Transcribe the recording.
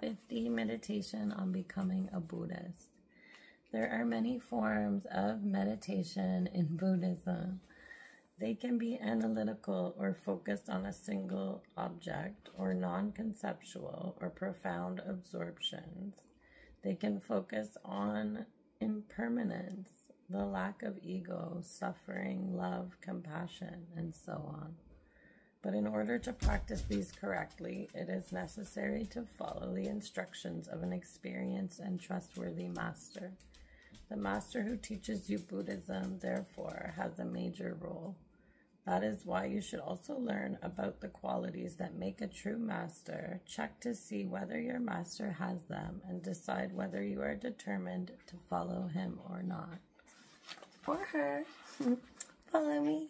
50 meditation on becoming a Buddhist. There are many forms of meditation in Buddhism. They can be analytical or focused on a single object, or non-conceptual or profound absorptions. They can focus on impermanence, the lack of ego, suffering, love, compassion, and so on. But in order to practice these correctly, it is necessary to follow the instructions of an experienced and trustworthy master. The master who teaches you Buddhism, therefore, has a major role. That is why you should also learn about the qualities that make a true master, check to see whether your master has them, and decide whether you are determined to follow him or not. Or her. Follow me.